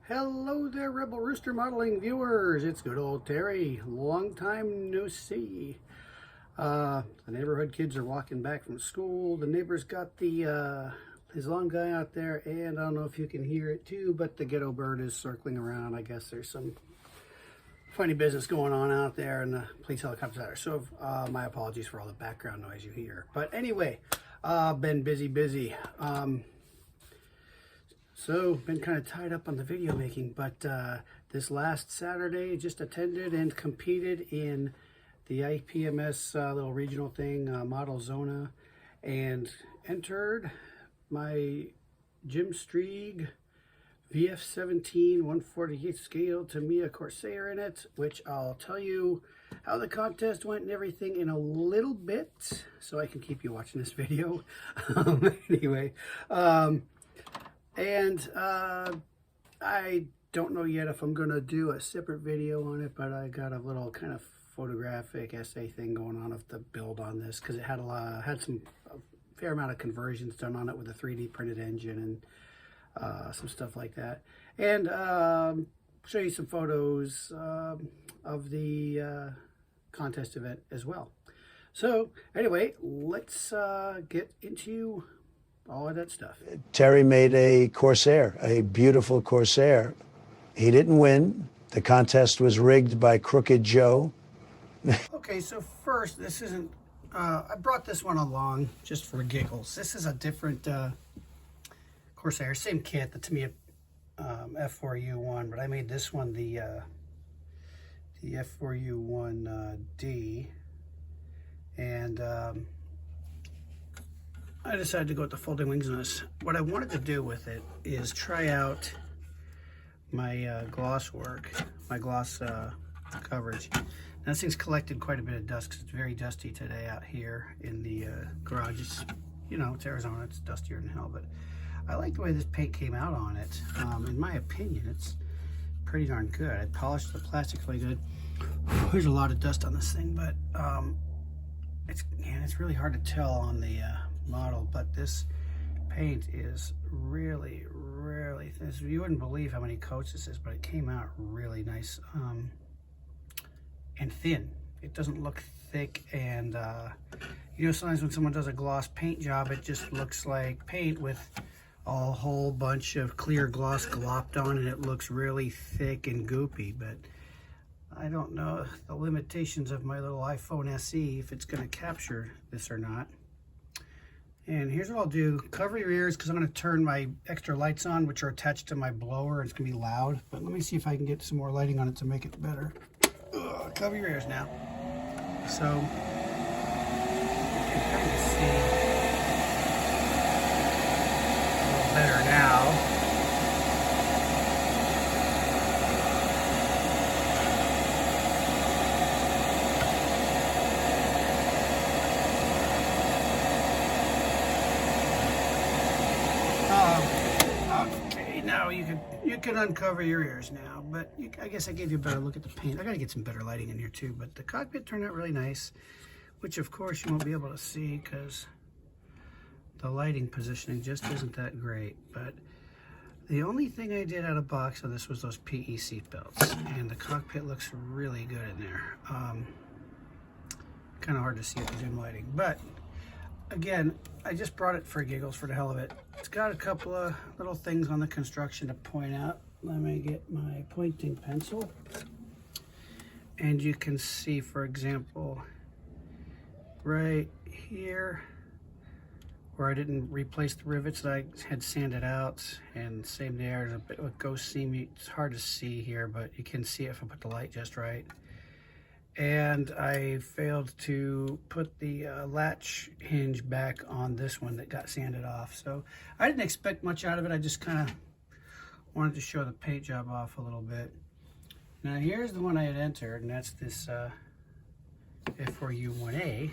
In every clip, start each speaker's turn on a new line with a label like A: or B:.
A: Hello there, Rebel Rooster modeling viewers. It's good old Terry. Long time no see. The neighborhood kids are walking back from school. The neighbor's got the his lawn guy out there, and I don't know if you can hear it too, but the ghetto bird is circling around. I guess there's some funny business going on out there, and the police helicopter's out there. So my apologies for all the background noise you hear. But anyway, been busy. So, been kind of tied up on the video making, but this last Saturday just attended and competed in the IPMS little regional thing, Model Zona, and entered my Jim Strieg VF17 1/48 scale Tamiya Corsair in it, which I'll tell you how the contest went and everything in a little bit, so I can keep you watching this video. Anyway, I don't know yet if I'm going to do a separate video on it, but I got a little kind of photographic essay thing going on of the build on this, because it had a fair amount of conversions done on it with a 3D printed engine and some stuff like that. And show you some photos of the contest event as well. So anyway, let's get into all of that stuff.
B: Terry made a Corsair, a beautiful Corsair. He didn't win. The contest was rigged by Crooked Joe.
A: Okay, so first, this isn't, I brought this one along just for giggles. This is a different Corsair, same kit, the Tamiya F4u one, but I made this one the F4u 1D, and I decided to go with the folding wings on this. What I wanted to do with it is try out my gloss work, my gloss coverage. Now, this thing's collected quite a bit of dust because it's very dusty today out here in the garage. It's, you know, it's Arizona, it's dustier than hell, but I like the way this paint came out on it. In my opinion, it's pretty darn good. I polished the plastic really good. There's a lot of dust on this thing, but it's really hard to tell on the model, but this paint is really thin. You wouldn't believe how many coats this is, but it came out really nice and thin. It doesn't look thick, and you know, sometimes when someone does a gloss paint job, it just looks like paint with a whole bunch of clear gloss glopped on, and it looks really thick and goopy. But I don't know the limitations of my little iPhone SE, if it's going to capture this or not. And here's what I'll do. Cover your ears, because I'm going to turn my extra lights on, which are attached to my blower. It's going to be loud, but let me see if I can get some more lighting on it to make it better. Cover your ears now. So you can kind of see a little better now. Okay, now you can uncover your ears now, but I guess I gave you a better look at the paint. I gotta get some better lighting in here too, but the cockpit turned out really nice, which of course you won't be able to see because the lighting positioning just isn't that great. But the only thing I did out of box of this was those PE seat belts, and the cockpit looks really good in there. Kind of hard to see with the dim lighting, but again, I just brought it for giggles, for the hell of it. It's got a couple of little things on the construction to point out. Let me get my pointing pencil. And you can see, for example, right here, where I didn't replace the rivets that I had sanded out, and same there's a bit of a ghost seam. It's hard to see here, but you can see it if I put the light just right. And I failed to put the latch hinge back on this one that got sanded off. So I didn't expect much out of it. I just kind of wanted to show the paint job off a little bit. Now here's the one I had entered, and that's this F4u 1A.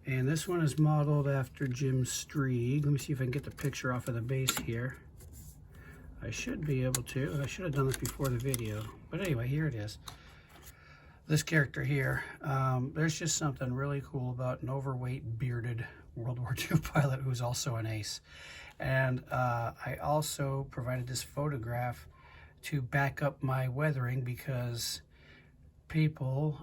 A: And this one is modeled after Jim Strieg. Let me see if I can get the picture off of the base here. I should be able to. I should have done this before the video. But anyway, here it is. This character here, there's just something really cool about an overweight, bearded World War II pilot who's also an ace. And I also provided this photograph to back up my weathering, because people,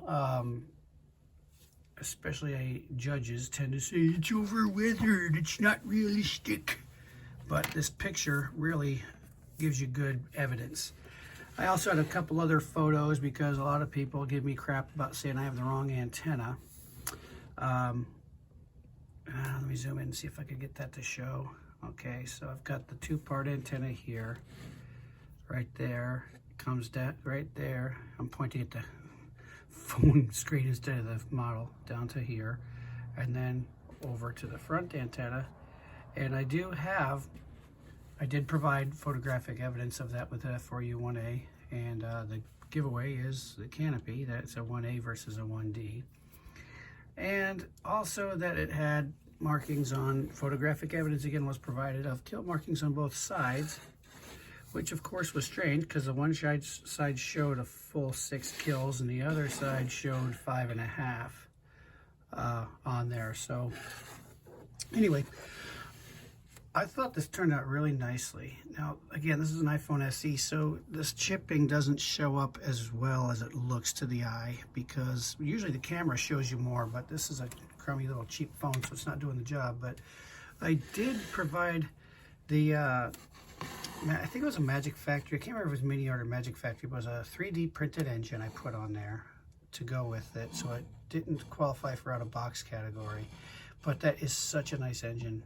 A: especially judges, tend to say it's over-weathered, it's not realistic. But this picture really gives you good evidence. I also had a couple other photos because a lot of people give me crap about saying I have the wrong antenna. Let me zoom in and see if I can get that to show. Okay, so I've got the two-part antenna here, right there. It comes down right there. I'm pointing at the phone screen instead of the model, down to here, and then over to the front antenna. And I did provide photographic evidence of that with the F4u 1A, and the giveaway is the canopy, that's a 1A versus a 1D. And also that it had markings on, photographic evidence again was provided of kill markings on both sides, which of course was strange because the one side showed a full 6 kills and the other side showed 5.5 on there. So anyway, I thought this turned out really nicely. Now, again, this is an iPhone SE, so this chipping doesn't show up as well as it looks to the eye, because usually the camera shows you more, but this is a crummy little cheap phone, so it's not doing the job. But I did provide the, I think it was a Magic Factory, I can't remember if it was Mini Art or Magic Factory, but it was a 3D printed engine I put on there to go with it, so it didn't qualify for out of box category. But that is such a nice engine.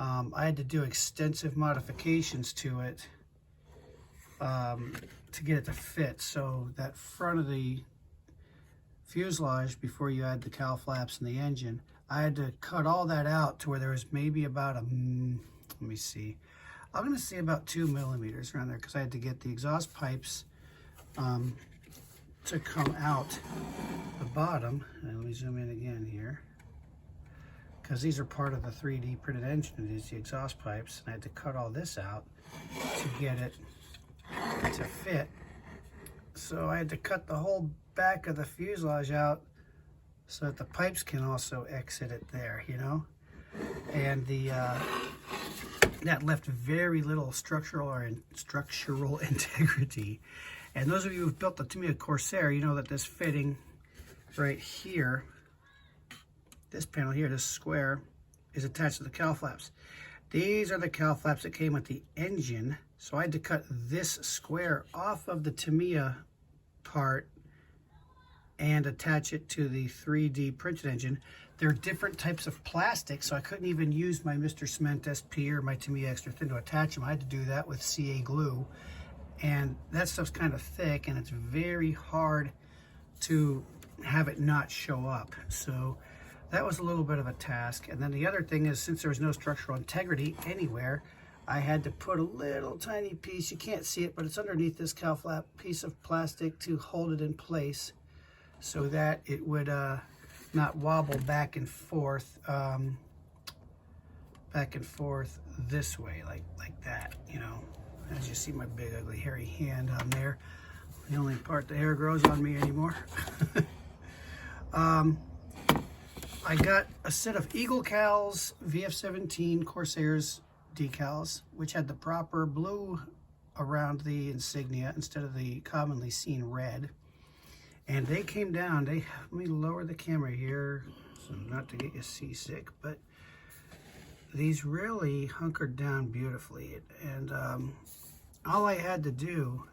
A: I had to do extensive modifications to it to get it to fit. So that front of the fuselage, before you add the cowl flaps and the engine, I had to cut all that out to where there was maybe about a, let me see, I'm going to say about 2 millimeters around there, because I had to get the exhaust pipes to come out the bottom. And let me zoom in again here, because these are part of the 3D printed engine. It is the exhaust pipes, and I had to cut all this out to get it to fit. So I had to cut the whole back of the fuselage out so that the pipes can also exit it there, you know? And the that left very little structural integrity. And those of you who've built the Tamiya Corsair, you know that this fitting right here, this panel here, this square, is attached to the cowl flaps. These are the cowl flaps that came with the engine, so I had to cut this square off of the Tamiya part and attach it to the 3D printed engine. They're different types of plastic, so I couldn't even use my Mr. Cement SP or my Tamiya Extra Thin to attach them. I had to do that with CA glue, and that stuff's kind of thick, and it's very hard to have it not show up. So that was a little bit of a task. And then the other thing is, since there was no structural integrity anywhere, I had to put a little tiny piece, you can't see it, but it's underneath this cowl flap, piece of plastic to hold it in place so that it would not wobble back and forth this way, like that, you know. As you see my big ugly hairy hand on there, the only part the hair grows on me anymore. I got a set of Eagle Cals VF17 Corsairs decals, which had the proper blue around the insignia instead of the commonly seen red. And they came down, let me lower the camera here, so not to get you seasick, but these really hunkered down beautifully. And all I had to do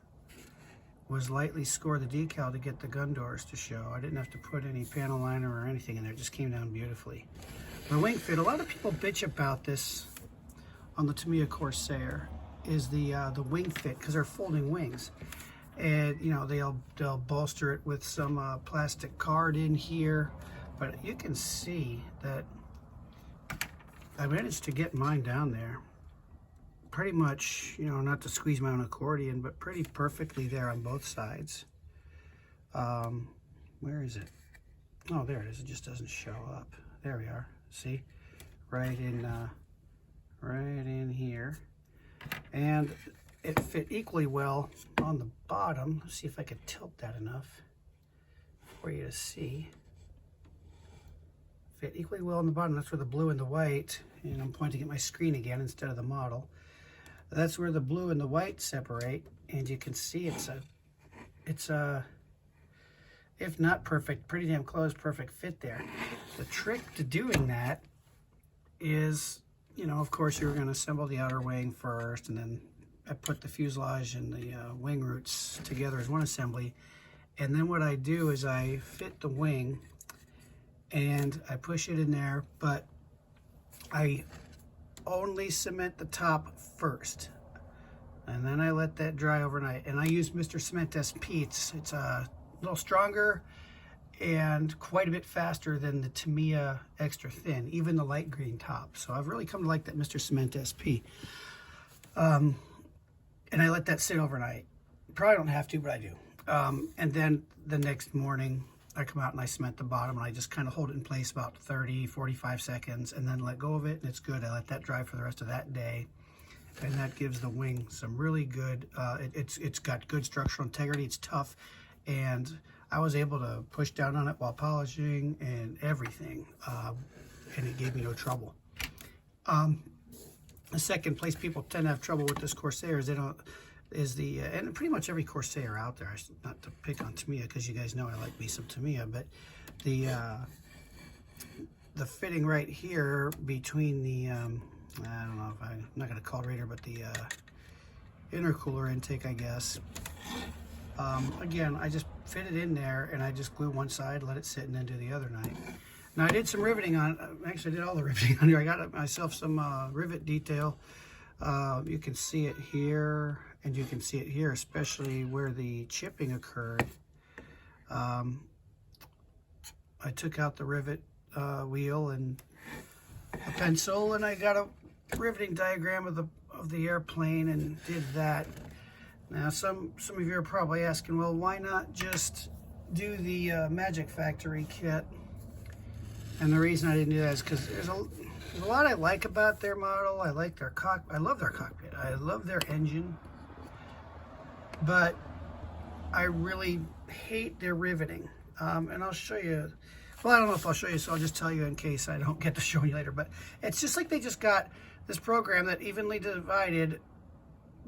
A: was lightly score the decal to get the gun doors to show. I didn't have to put any panel liner or anything in there. It just came down beautifully. The wing fit, a lot of people bitch about this on the Tamiya Corsair, is the wing fit, because they're folding wings. And you know, they'll bolster it with some plastic card in here, but you can see that I managed to get mine down there pretty much, you know, not to squeeze my own accordion, but pretty perfectly there on both sides. Where is it? Oh, there it is. It just doesn't show up. There we are. See, right in here. And it fit equally well on the bottom. Let's see if I could tilt that enough for you to see. Fit equally well on the bottom. That's where the blue and the white, and I'm pointing at my screen again instead of the model. That's where the blue and the white separate. and you can see it's a if not perfect, pretty damn close perfect fit there. The trick to doing that is, you know, of course you're going to assemble the outer wing first, and then I put the fuselage and the wing roots together as one assembly. And then what I do is I fit the wing and I push it in there, but I only cement the top first. And then I let that dry overnight. And I use Mr. Cement SP. It's a little stronger and quite a bit faster than the Tamiya Extra Thin, even the light green top. So I've really come to like that Mr. Cement SP. And I let that sit overnight. Probably don't have to, but I do. And then the next morning, I come out and I cement the bottom, and I just kind of hold it in place about 30, 45 seconds, and then let go of it, and it's good. I let that dry for the rest of that day, and that gives the wing some really good, it's got good structural integrity, it's tough, and I was able to push down on it while polishing and everything, and it gave me no trouble. The second place people tend to have trouble with this Corsair is and pretty much every Corsair out there, not to pick on Tamiya because you guys know I like me some Tamiya, but the fitting right here between the, I don't know if I'm not going to call it radiator, but the intercooler intake, I guess. Again, I just fit it in there and I just glue one side, let it sit, and then do the other night. Now I did some riveting on, actually I did all the riveting on here. I got myself some rivet detail. You can see it here, and you can see it here, especially where the chipping occurred. I took out the rivet wheel and a pencil, and I got a riveting diagram of the airplane and did that. Now some of you are probably asking, well, why not just do the Magic Factory kit? And the reason I didn't do that is because there's a lot I like about their model. I like their I love their cockpit. I love their engine. But I really hate their riveting. And I'll show you. Well, I don't know if I'll show you, so I'll just tell you in case I don't get to show you later. But it's just like they just got this program that evenly divided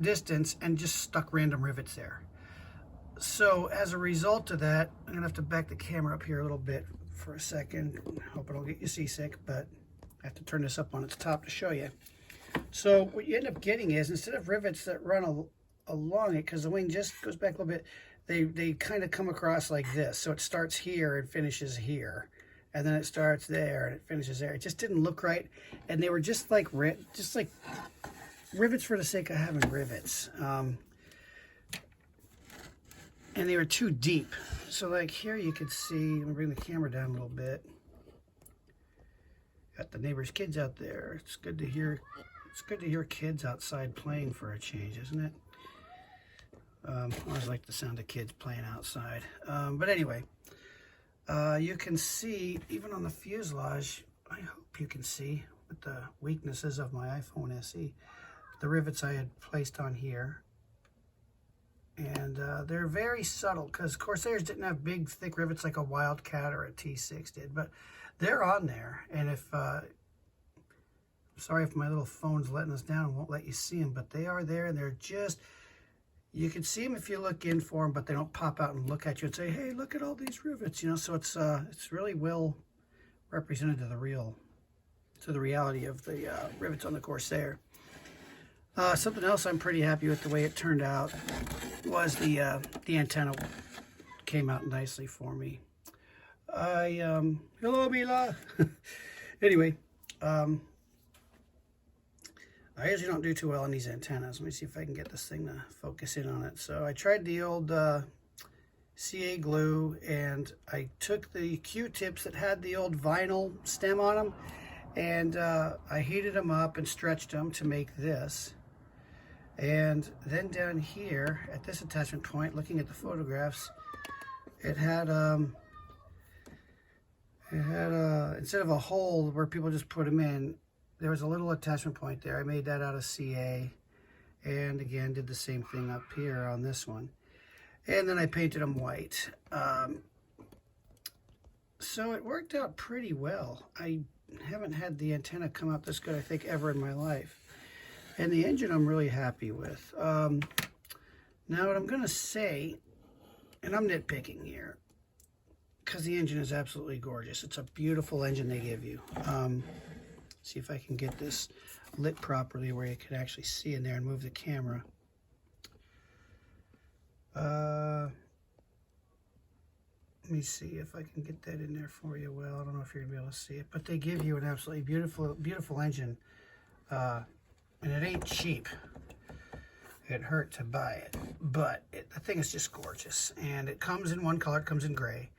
A: distance and just stuck random rivets there. So as a result of that, I'm going to have to back the camera up here a little bit for a second. Hope I don't get you seasick, but I have to turn this up on its top to show you. So what you end up getting is, instead of rivets that run along it, because the wing just goes back a little bit, they kind of come across like this. So it starts here and finishes here, and then it starts there and it finishes there. It just didn't look right, and they were just like rivets for the sake of having rivets. And they were too deep. So like here you could see, let me bring the camera down a little bit. Got the neighbor's kids out there. It's good to hear kids outside playing for a change, isn't it? I always like the sound of kids playing outside. But anyway, you can see, even on the fuselage, I hope you can see with the weaknesses of my iPhone SE, the rivets I had placed on here. And they're very subtle, because Corsairs didn't have big, thick rivets like a Wildcat or a T6 did, but they're on there. And if, sorry if my little phone's letting us down and won't let you see them, but they are there, and they're just, you can see them if you look in for them, but they don't pop out and look at you and say, hey, look at all these rivets, you know. So it's really well represented to the reality of the rivets on the Corsair. Something else I'm pretty happy with the way it turned out was the antenna came out nicely for me. Hello, Mila. Anyway, I usually don't do too well on these antennas. Let me see if I can get this thing to focus in on it. So I tried the old CA glue, and I took the Q-tips that had the old vinyl stem on them, and I heated them up and stretched them to make this. And then down here at this attachment point, looking at the photographs, it had instead of a hole where people just put them in, there was a little attachment point there. I made that out of CA, and again did the same thing up here on this one. And then I painted them white. So it worked out pretty well. I haven't had the antenna come out this good, I think, ever in my life. And the engine I'm really happy with. Now what I'm going to say, and I'm nitpicking here, because the engine is absolutely gorgeous. It's a beautiful engine they give you. See if I can get this lit properly where you can actually see in there and move the camera. Let me see if I can get that in there for you. Well, I don't know if you're gonna be able to see it, but they give you an absolutely beautiful engine, and it ain't cheap. It hurt to buy it, but the thing is just gorgeous, and it comes in one color. It comes in gray.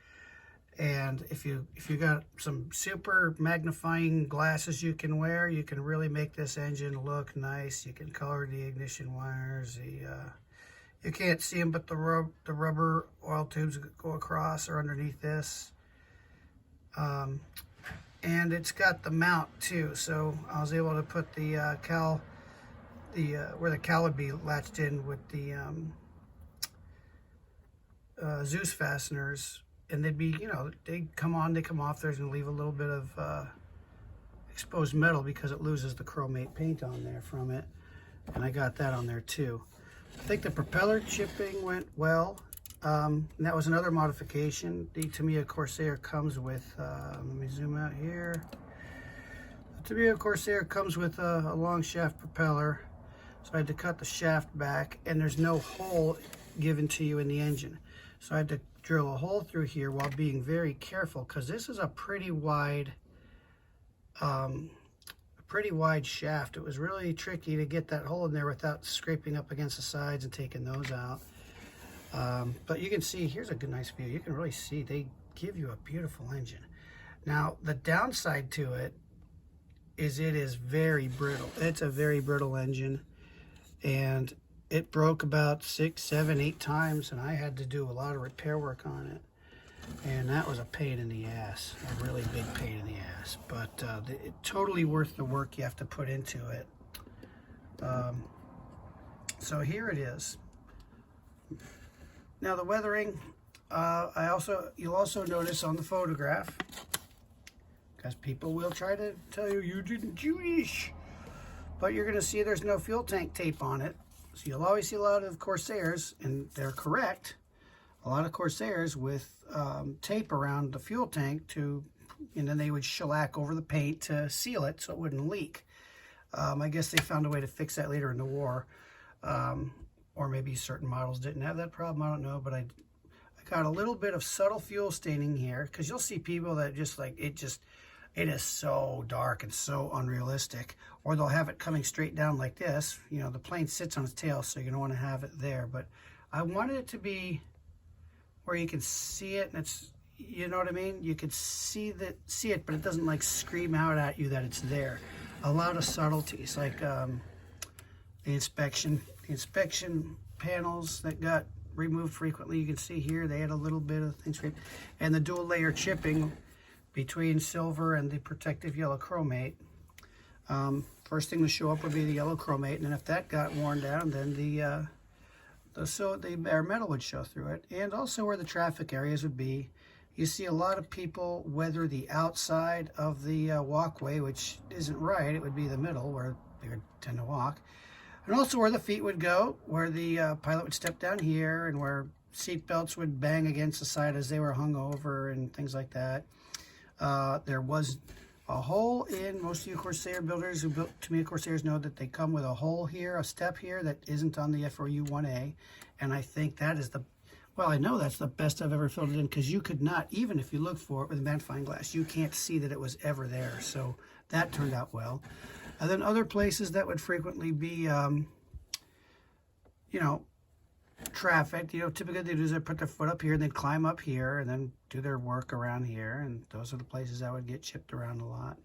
A: And if you got some super magnifying glasses you can wear, you can really make this engine look nice. You can color the ignition wires. You can't see them, but the rubber oil tubes go across or underneath this. And it's got the mount too, so I was able to put the where the cowl would be latched in with the Zeus fasteners. And they'd be, they come on, they come off. There's going to leave a little bit of exposed metal because it loses the chromate paint on there from it. And I got that on there too. I think the propeller chipping went well. And that was another modification. The Tamiya Corsair comes with, let me zoom out here. The Tamiya Corsair comes with a long shaft propeller. So I had to cut the shaft back, and there's no hole given to you in the engine. So I had to drill a hole through here while being very careful, because this is a pretty wide shaft. It was really tricky to get that hole in there without scraping up against the sides and taking those out. But you can see, here's a good nice view. You can really see they give you a beautiful engine. Now the downside to it is it is very brittle. It's a very brittle engine, and it broke about 6, 7, 8 times, and I had to do a lot of repair work on it. And that was a pain in the ass, a really big pain in the ass. But it's totally worth the work you have to put into it. So here it is. Now the weathering, you'll also notice on the photograph, because people will try to tell you you didn't do this, but you're going to see there's no fuel tank tape on it. So you'll always see a lot of Corsairs, and they're correct, a lot of Corsairs with tape around the fuel tank and then they would shellac over the paint to seal it so it wouldn't leak. I guess they found a way to fix that later in the war, or maybe certain models didn't have that problem, I don't know, but I got a little bit of subtle fuel staining here, because you'll see people that just like, it is so dark and so unrealistic. Or they'll have it coming straight down like this. The plane sits on its tail, so you don't want to have it there. But I wanted it to be where you can see it, and it's, you know what I mean? You could see it, but it doesn't like scream out at you that it's there. A lot of subtleties, like the inspection panels that got removed frequently. You can see here they had a little bit of things, and the dual layer chipping between silver and the protective yellow chromate. First thing to show up would be the yellow chromate, and then if that got worn down, then the bare metal would show through it. And also where the traffic areas would be, you see a lot of people weather the outside of the walkway, which isn't right. It would be the middle where they would tend to walk, and also where the feet would go, where the pilot would step down here, and where seat belts would bang against the side as they were hung over and things like that. There was a hole in, most of you Corsair builders who built Tamiya Corsairs know that they come with a hole here, a step here that isn't on the F4u 1A, and I think that is I know that's the best I've ever filled it in, because you could not, even if you looked for it with a magnifying glass, you can't see that it was ever there, so that turned out well. And then other places that would frequently be, traffic, typically they do is they put their foot up here and they'd climb up here and then do their work around here, and those are the places that would get chipped around a lot.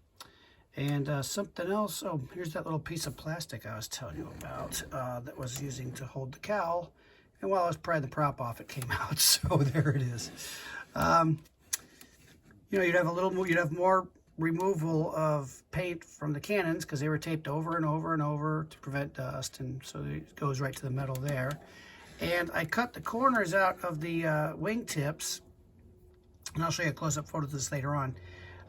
A: And something else, here's that little piece of plastic I was telling you about that was using to hold the cowl, and while I was prying the prop off, it came out, so there it is. You'd have more removal of paint from the cannons because they were taped over and over and over to prevent dust, and so it goes right to the metal there. And I cut the corners out of the wing tips, and I'll show you a close-up photo of this later on.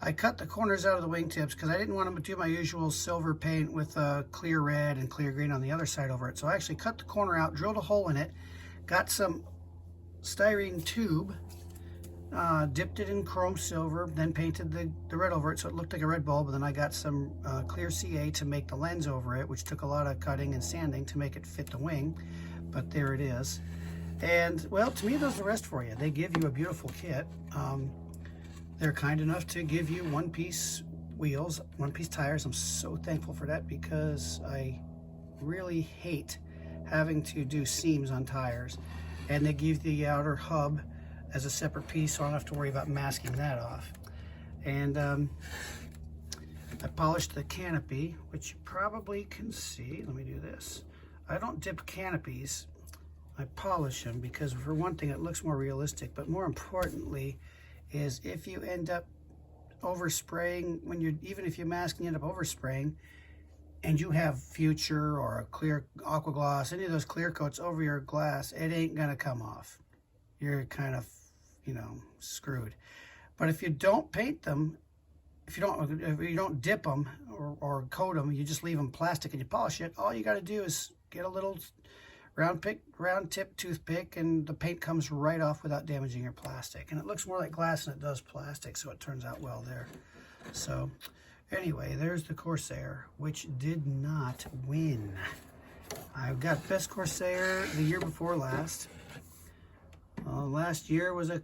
A: I cut the corners out of the wing tips because I didn't want to do my usual silver paint with clear red and clear green on the other side over it. So I actually cut the corner out, drilled a hole in it, Got some styrene tube, dipped it in chrome silver, then painted the red over it so it looked like a red bulb, and then I got some clear CA to make the lens over it, which took a lot of cutting and sanding to make it fit the wing, but there it is. And well, to me, those are the rest for you. They give you a beautiful kit. They're kind enough to give you one-piece wheels, one-piece tires. I'm so thankful for that because I really hate having to do seams on tires. And they give the outer hub as a separate piece, so I don't have to worry about masking that off. And I polished the canopy, which you probably can see. Let me do this. I don't dip canopies. I polish them because, for one thing, it looks more realistic, but more importantly is if you end up overspraying, even if you mask and you end up overspraying, and you have Future or a clear aqua gloss, any of those clear coats over your glass, it ain't gonna come off. You're kind of, you know, screwed. But if you don't paint them, if you don't dip them or coat them, you just leave them plastic and you polish it, all you got to do is get a little round tip toothpick, and the paint comes right off without damaging your plastic. And it looks more like glass than it does plastic, so it turns out well there. So anyway, there's the Corsair, which did not win. I've got Best Corsair the year before last. Last year was a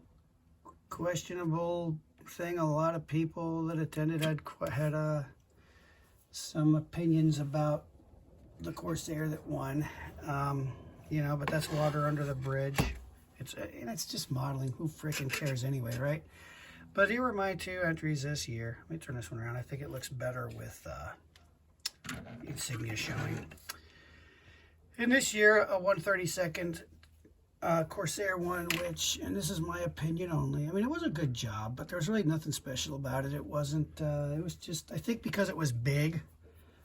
A: questionable thing. A lot of people that attended had some opinions about the Corsair that won. You know, but that's water under the bridge. It's just modeling. Who freaking cares anyway, right? But here are my two entries this year. Let me turn this one around. I think it looks better with insignia showing. And this year, a 1/32 Corsair one, which, and this is my opinion only, I mean, it was a good job, but there was really nothing special about it. It wasn't, it was just, I think because it was big,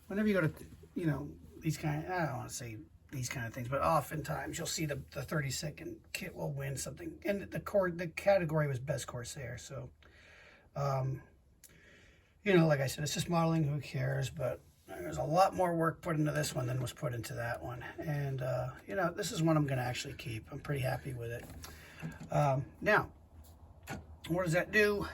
A: whenever you go to, you know, these kind of, I don't want to say these kind of things, but oftentimes you'll see the 32nd kit will win something. And the category was Best Corsair, so, you know, like I said, it's just modeling, who cares, but there's a lot more work put into this one than was put into that one. And, you know, this is one I'm going to actually keep. I'm pretty happy with it. Now, what does that do?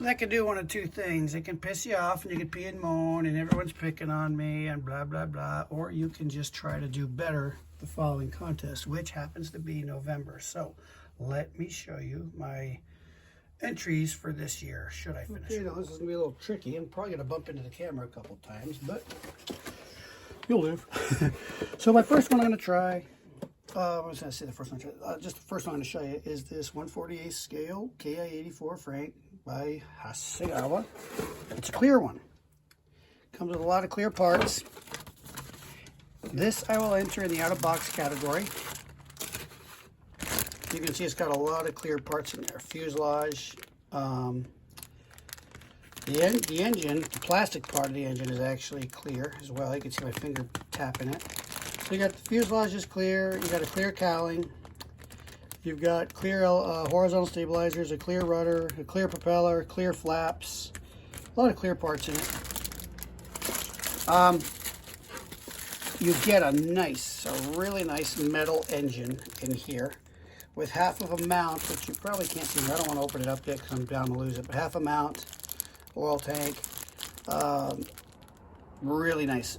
A: That can do one of two things. It can piss you off and you can pee and moan and everyone's picking on me and blah, blah, blah. Or you can just try to do better the following contest, which happens to be November. So let me show you my entries for this year. Should I finish? Okay, now this is going to be a little tricky. I'm probably going to bump into the camera a couple times, but you'll live. So my first one I'm going to try, I was going to say the first one, just the first one I'm going to show you is this 1/48 scale KI-84 Frank by Hasegawa. It's a clear one. Comes with a lot of clear parts. This I will enter in the out-of-box category. You can see it's got a lot of clear parts in there. Fuselage. The engine, the plastic part of the engine is actually clear as well. You can see my finger tapping it. So you got the fuselage is clear. You got a clear cowling. You've got clear horizontal stabilizers, a clear rudder, a clear propeller, clear flaps. A lot of clear parts in it. You get a really nice metal engine in here with half of a mount, which you probably can't see. I don't want to open it up yet because I'm bound to lose it, but half a mount, oil tank, really nice.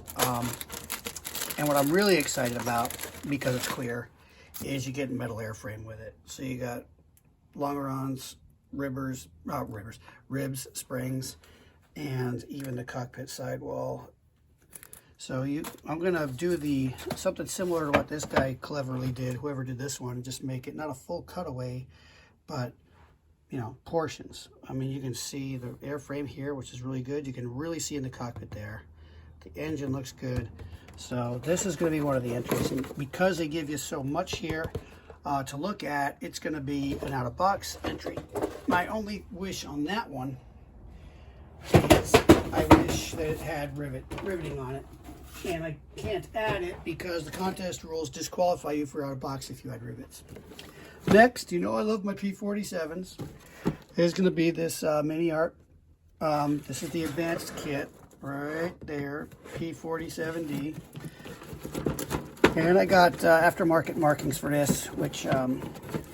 A: And what I'm really excited about, because it's clear, is you get metal airframe with it. So you got longerons, ribs, springs, and even the cockpit sidewall. So I'm gonna do something similar to what this guy cleverly did, whoever did this one, and just make it not a full cutaway, but you know, portions. I mean, you can see the airframe here, which is really good. You can really see in the cockpit there. The engine looks good. So this is going to be one of the entries, and because they give you so much here to look at, it's going to be an out-of-box entry. My only wish on that one is I wish that it had riveting on it, and I can't add it because the contest rules disqualify you for out-of-box if you had rivets. Next, you know I love my P47s. There's going to be this mini art. This is the advanced kit. Right there, P47D. And I got aftermarket markings for this, which I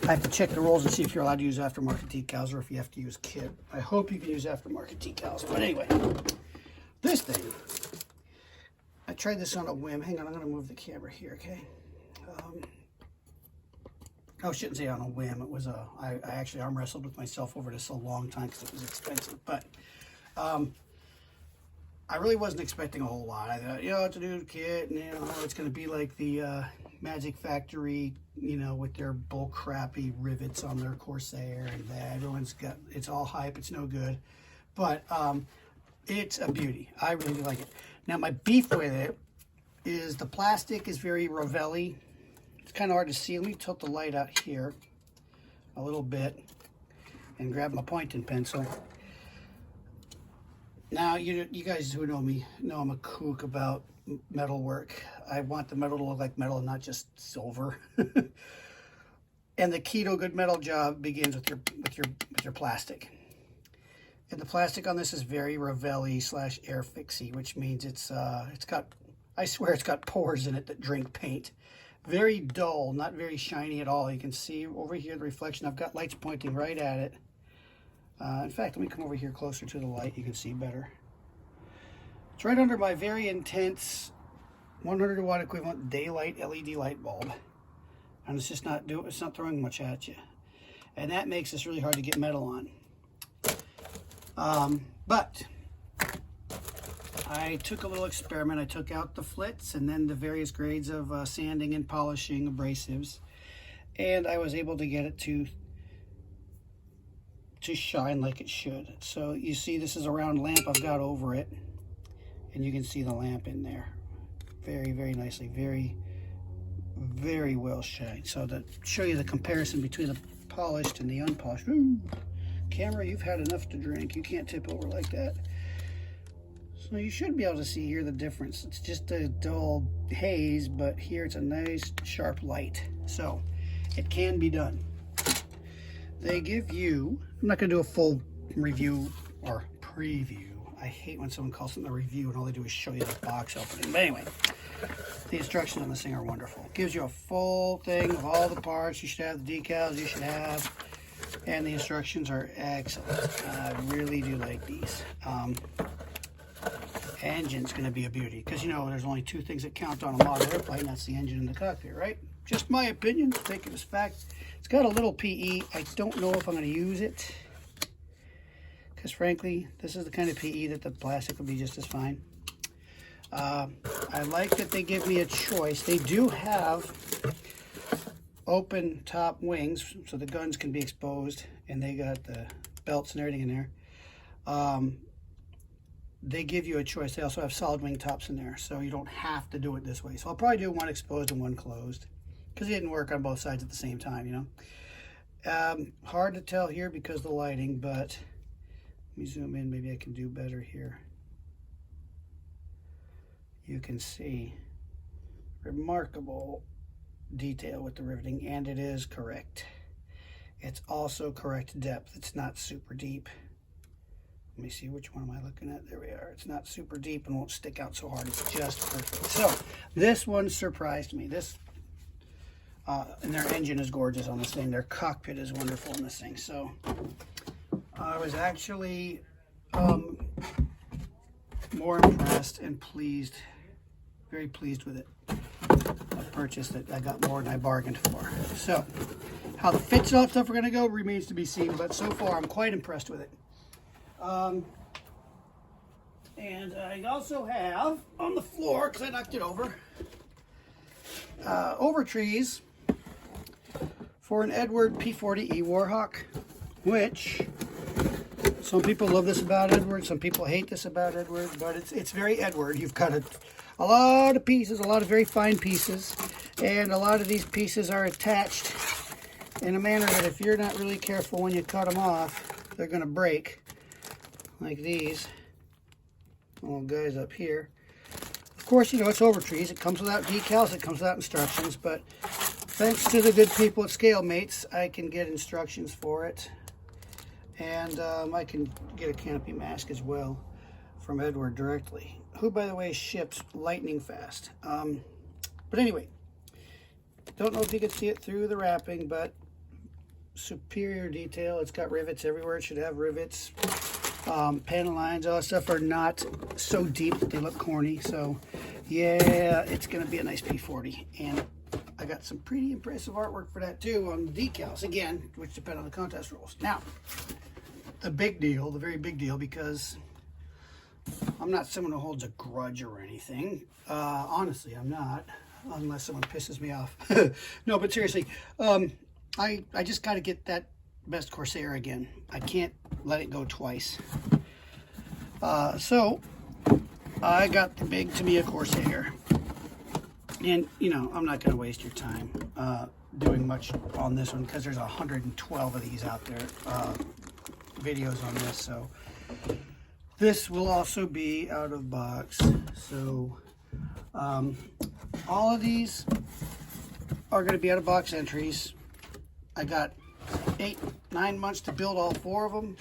A: have to check the rules and see if you're allowed to use aftermarket decals or if you have to use kit. I hope you can use aftermarket decals. But anyway, this thing, I tried this on a whim. Hang on, I'm going to move the camera here, okay? I shouldn't say on a whim. It was I actually arm wrestled with myself over this a long time because it was expensive. But I really wasn't expecting a whole lot. I thought, it's a new kit, and it's going to be like the Magic Factory, with their bull crappy rivets on their Corsair, and that everyone's got. It's all hype. It's no good, but it's a beauty. I really like it. Now my beef with it is the plastic is very Ravelli. It's kind of hard to see. Let me tilt the light out here a little bit and grab my pointing pencil. Now, you guys who know me know I'm a kook about metal work. I want the metal to look like metal and not just silver. And the key to a good metal job begins with your plastic. And the plastic on this is very Ravelli / air fixy, which means it's got, I swear it's got pores in it that drink paint. Very dull, not very shiny at all. You can see over here the reflection. I've got lights pointing right at it. In fact, let me come over here closer to the light. You can see better. It's right under my very intense 100 watt equivalent daylight LED light bulb. And it's just it's not throwing much at you. And that makes this really hard to get metal on. But I took a little experiment. I took out the flits and then the various grades of sanding and polishing abrasives, and I was able to get it to shine like it should. So you see this is a round lamp I've got over it, and you can see the lamp in there very, very nicely, very, very well shined. So to show you the comparison between the polished and the unpolished. Ooh, camera, you've had enough to drink. You can't tip over like that. So you should be able to see here the difference. It's just a dull haze, but here it's a nice sharp light. So it can be done. They give you, I'm not going to do a full review or preview. I hate when someone calls something a review and all they do is show you the box opening. But anyway, the instructions on this thing are wonderful. It gives you a full thing of all the parts you should have, the decals you should have, and the instructions are excellent. I really do like these. Engine's going to be a beauty because there's only two things that count on a model airplane. That's the engine and the cockpit, right? Just my opinion. Take it as fact. It's got a little PE. I don't know if I'm going to use it because frankly this is the kind of PE that the plastic would be just as fine. I like that they give me a choice. They do have open top wings so the guns can be exposed, and they got the belts and everything in there. They give you a choice. They also have solid wing tops in there, so you don't have to do it this way. So I'll probably do one exposed and one closed because it didn't work on both sides at the same time, Hard to tell here because of the lighting, but let me zoom in. Maybe I can do better here. You can see remarkable detail with the riveting, and it is correct. It's also correct depth. It's not super deep. Let me see, which one am I looking at? There we are. It's not super deep and won't stick out so hard. It's just perfect. So this one surprised me. And their engine is gorgeous on this thing. Their cockpit is wonderful on this thing. So I was actually more impressed and pleased, very pleased with it. I purchased it. I got more than I bargained for. So how the fits and all that stuff are going to go remains to be seen, but so far I'm quite impressed with it. And I also have on the floor, because I knocked it over, overtrees for an Eduard P40E Warhawk, which some people love this about Eduard, some people hate this about Eduard, but it's very Eduard. You've got a lot of pieces, a lot of very fine pieces, and a lot of these pieces are attached in a manner that if you're not really careful when you cut them off, they're going to break. Like these little guys up here. Of course, it's overtrees. It comes without decals. It comes without instructions. But thanks to the good people at ScaleMates, I can get instructions for it. And I can get a canopy mask as well from Eduard directly, who, by the way, ships lightning fast. But anyway, Don't know if you can see it through the wrapping, but superior detail. It's got rivets everywhere. It should have rivets. Panel lines, all that stuff are not so deep that they look corny. So yeah, it's going to be a nice P40. And I got some pretty impressive artwork for that too on the decals, again, which depend on the contest rules. Now, the big deal, the very big deal, because I'm not someone who holds a grudge or anything. Honestly, I'm not, unless someone pisses me off. No, but seriously, I just got to get that best Corsair again. I can't let it go twice. So I got the big Tamiya Corsair. And, you know, I'm not going to waste your time doing much on this one because there's 112 of these out there, videos on this. So this will also be out of box. So all of these are going to be out of box entries. I got 8-9 months to build all 4 of them,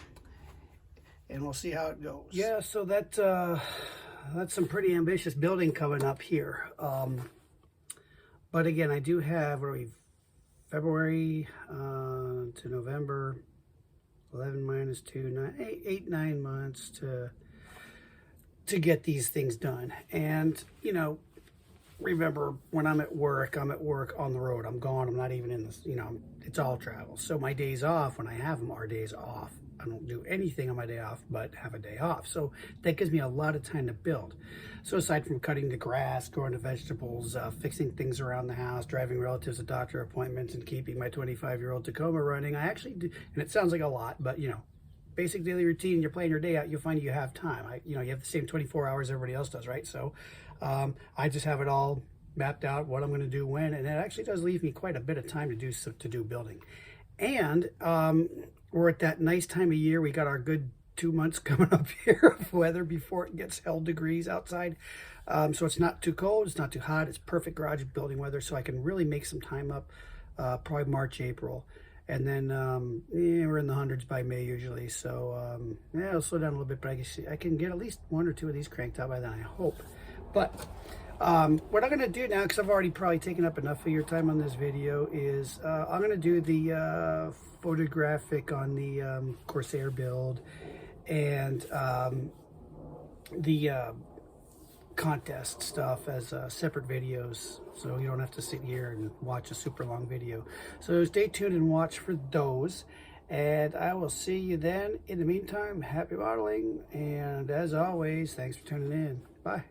A: and we'll see how it goes. Yeah, so that's some pretty ambitious building coming up here. But again, I do have, what are we, February to November, 11 minus 2, 9 months to get these things done. And, you know, remember, when I'm at work on the road. I'm gone. I'm not even in this, you know, it's all travel. So my days off, when I have them, are days off. I don't do anything on my day off but have a day off. So that gives me a lot of time to build. So aside from cutting the grass, growing the vegetables, fixing things around the house, driving relatives to doctor appointments, and keeping my 25-year-old Tacoma running, I actually do, and it sounds like a lot, but you know, basic daily routine, you're playing your day out, you'll find you have time. You know, you have the same 24 hours everybody else does, right? So I just have it all mapped out, what I'm going to do when, and it actually does leave me quite a bit of time to do building. And we're at that nice time of year. We got our good 2 months coming up here of weather before it gets hell degrees outside. So it's not too cold, it's not too hot, it's perfect garage building weather, so I can really make some time up, probably March, April. And then we're in the hundreds by May usually. So yeah, it'll slow down a little bit, but I can get at least 1 or 2 of these cranked out by then, I hope. But what I'm going to do now, because I've already probably taken up enough of your time on this video, is I'm going to do the photographic on the Corsair build and the contest stuff as separate videos, so you don't have to sit here and watch a super long video. So stay tuned and watch for those, and I will see you then. In the meantime, happy modeling, and as always, thanks for tuning in. Bye.